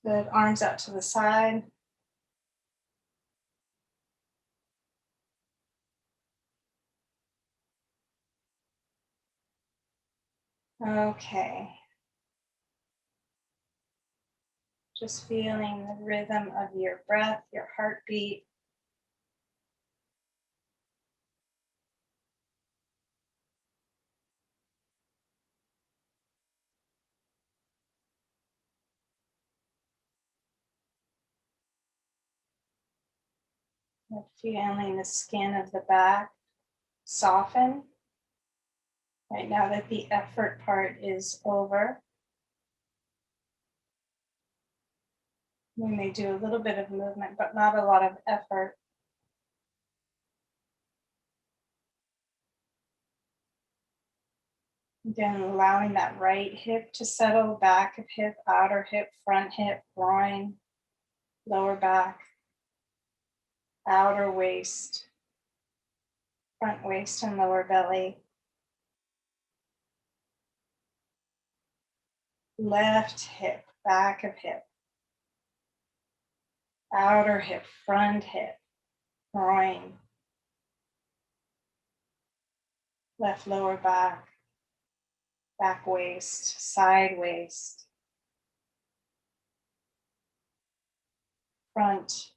Good, arms out to the side. Okay. Just feeling the rhythm of your breath, your heartbeat. Feeling the skin of the back soften. Right now that the effort part is over, we may do a little bit of movement, but not a lot of effort. Again, allowing that right hip to settle, back of hip, outer hip, front hip, groin, lower back, outer waist, front waist and lower belly, left hip, back of hip, outer hip, front hip, groin, left lower back, back waist, side waist, front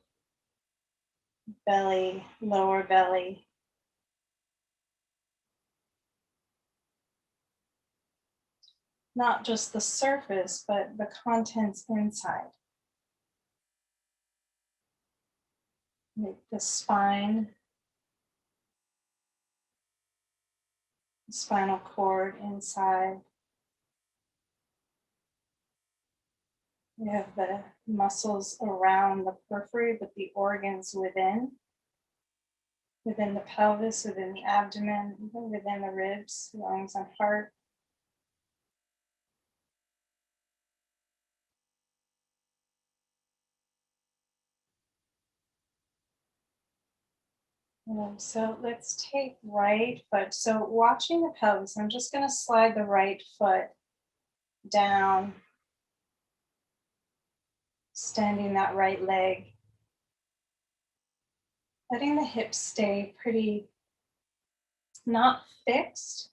belly, lower belly. Not just the surface, but the contents inside. The spine, the spinal cord inside. We have the muscles around the periphery, but the organs within the pelvis, within the abdomen, within the ribs, lungs, and heart. So let's take right foot. So watching the pelvis, I'm just going to slide the right foot down, extending that right leg, letting the hips stay pretty, not fixed,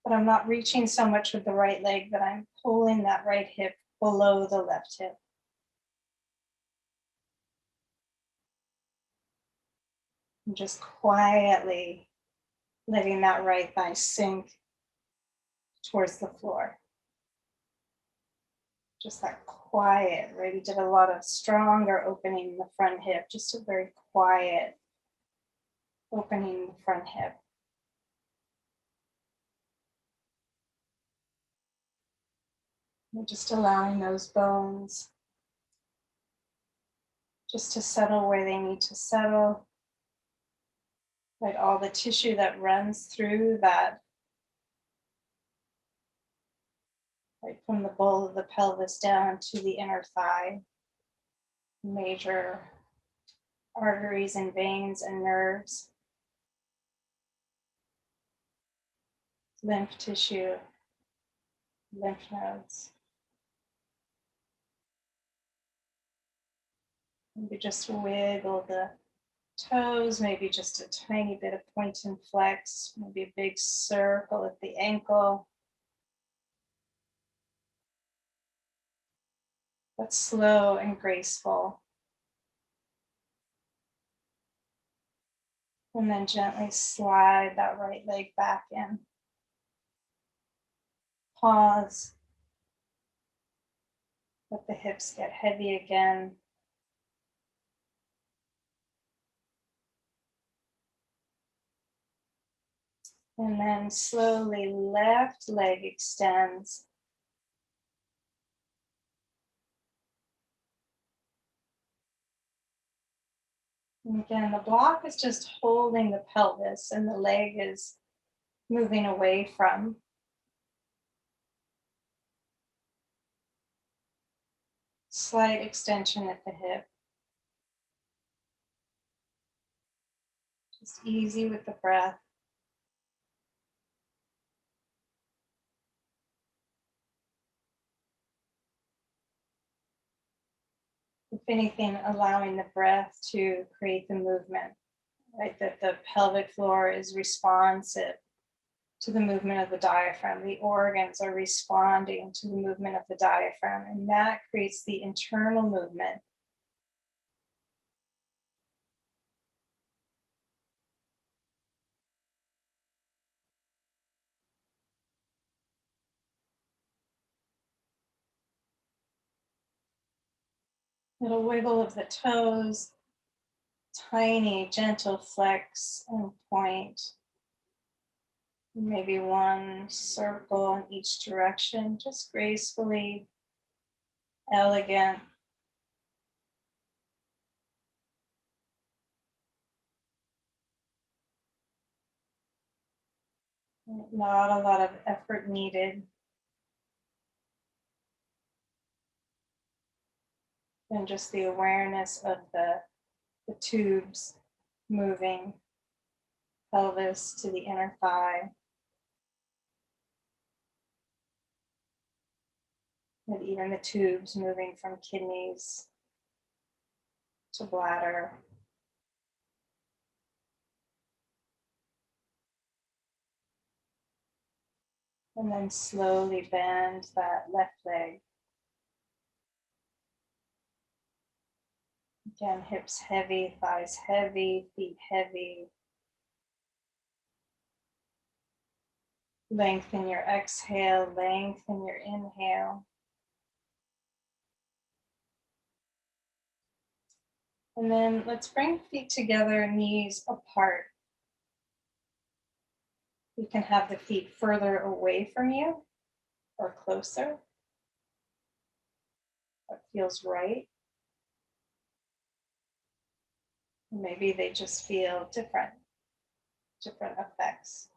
but I'm not reaching so much with the right leg that I'm pulling that right hip below the left hip. And just quietly letting that right thigh sink towards the floor. Just that quiet, right? We did a lot of stronger opening in the front hip, just a very quiet opening the front hip. And just allowing those bones just to settle where they need to settle. Right, all the tissue that runs through that, right from the bowl of the pelvis down to the inner thigh. Major arteries and veins and nerves, lymph tissue, lymph nodes. Maybe just wiggle the toes, maybe just a tiny bit of point and flex, maybe a big circle at the ankle. But slow and graceful. And then gently slide that right leg back in. Pause. Let the hips get heavy again. And then slowly left leg extends. And again, the block is just holding the pelvis and the leg is moving away from. Slight extension at the hip. Just easy with the breath. anything, allowing the breath to create the movement, right? That the pelvic floor is responsive to the movement of the diaphragm. The organs are responding to the movement of the diaphragm, and that creates the internal movement. Little wiggle of the toes, tiny, gentle flex and point. Maybe one circle in each direction, just gracefully, elegant. Not a lot of effort needed. And just the awareness of the tubes moving, pelvis to the inner thigh. And even the tubes moving from kidneys to bladder. And then slowly bend that left leg. Again, hips heavy, thighs heavy, feet heavy. Lengthen your exhale, lengthen your inhale. And then let's bring feet together, knees apart. You can have the feet further away from you or closer. That feels right. Maybe they just feel different effects.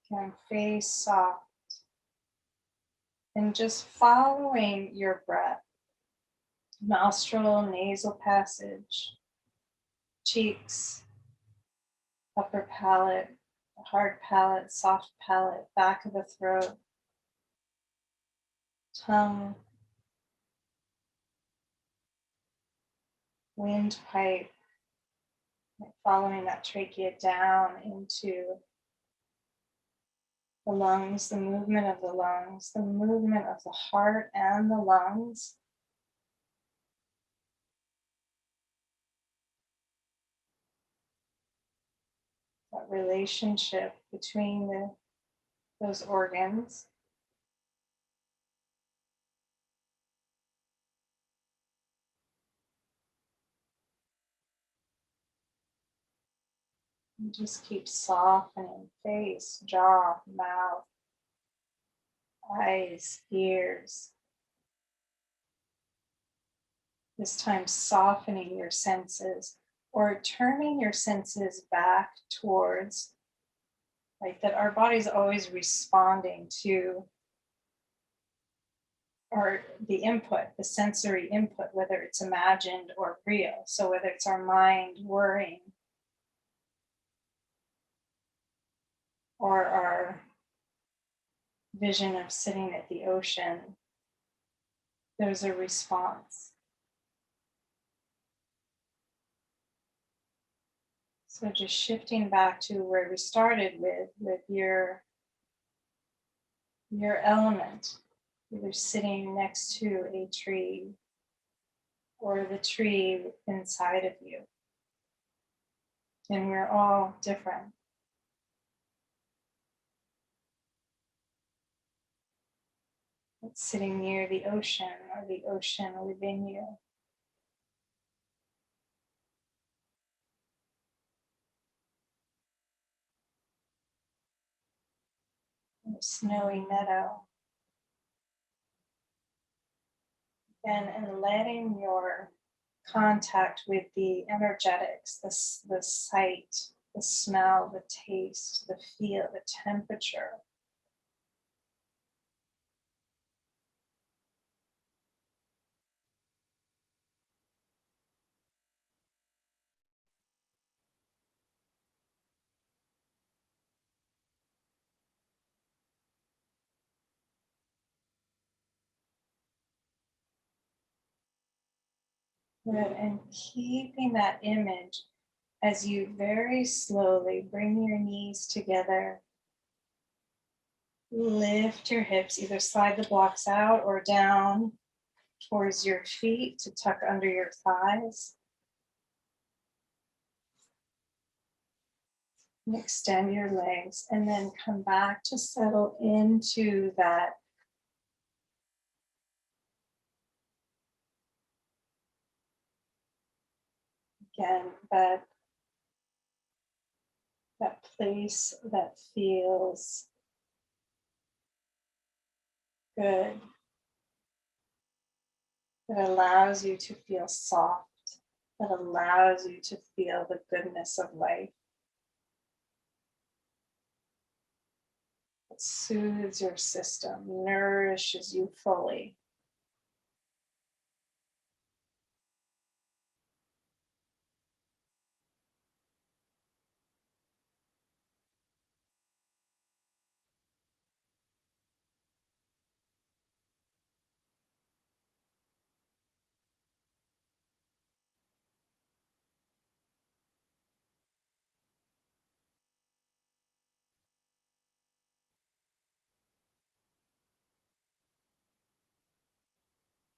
Again, face soft. And just following your breath. Nostril, nasal passage, cheeks, upper palate, hard palate, soft palate, back of the throat, tongue, windpipe, following that trachea down into the lungs, the movement of the lungs, the movement of the heart and the lungs. That relationship between those organs. And just keep softening face, jaw, mouth, eyes, ears. This time softening your senses or turning your senses back towards, like that our body's always responding to or the input, the sensory input, whether it's imagined or real. So whether it's our mind worrying or our vision of sitting at the ocean, there's a response. So just shifting back to where we started with your element, either sitting next to a tree or the tree inside of you. And we're all different. It's sitting near the ocean or the ocean within you. A snowy meadow. And letting your contact with the energetics, the sight, the smell, the taste, the feel, the temperature. Good. And keeping that image as you very slowly bring your knees together. Lift your hips, either slide the blocks out or down towards your feet to tuck under your thighs. And extend your legs and then come back to settle into that again, that place that feels good, that allows you to feel soft, that allows you to feel the goodness of life. It soothes your system, nourishes you fully.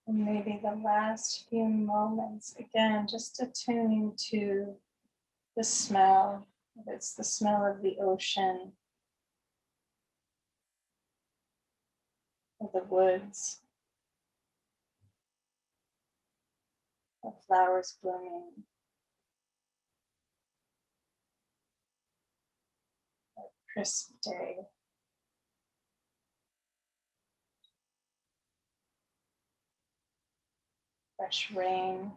And maybe the last few moments, again, just attune to the smell. If it's the smell of the ocean, of the woods, of flowers blooming, a crisp day. Fresh rain.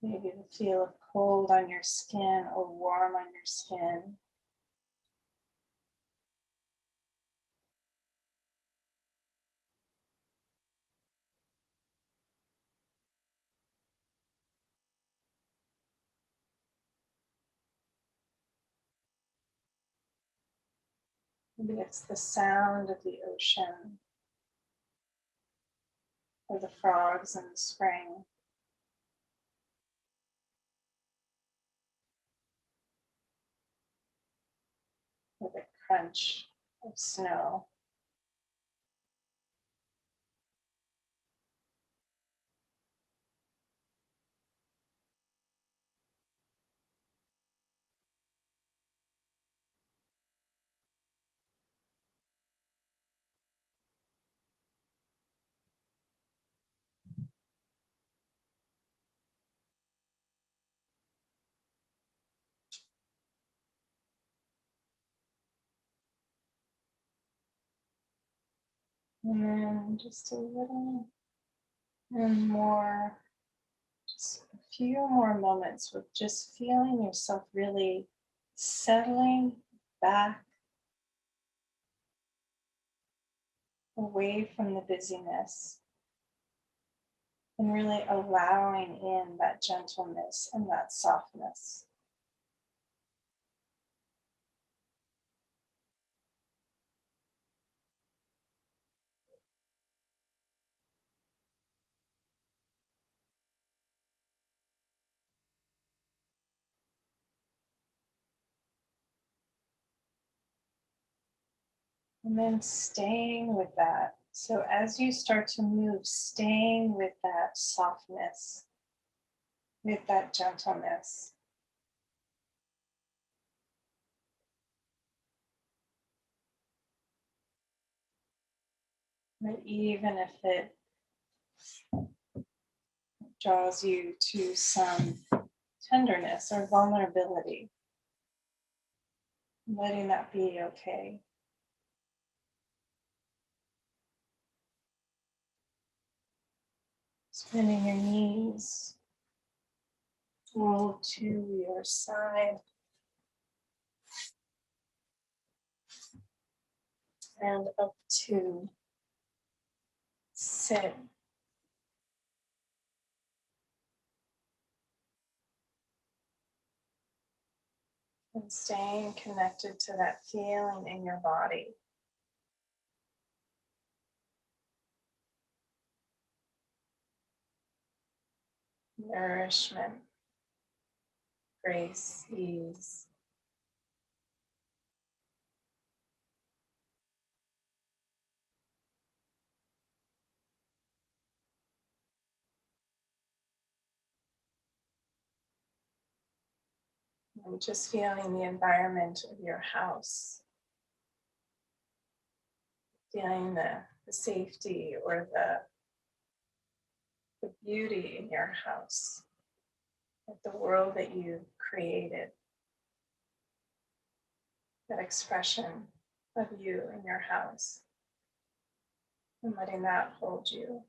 Maybe the feel of cold on your skin or warm on your skin. Maybe it's the sound of the ocean or the frogs in the spring. Or the crunch of snow. And then just a little and more, just a few more moments with just feeling yourself really settling back away from the busyness and really allowing in that gentleness and that softness. And then staying with that. So as you start to move, staying with that softness, with that gentleness. But even if it draws you to some tenderness or vulnerability, letting that be okay. Spinning your knees, roll to your side, and up to sit. And staying connected to that feeling in your body. Nourishment, grace, ease. And just feeling the environment of your house. Feeling the safety or the beauty in your house. Like the world that you created. That expression of you in your house. And letting that hold you.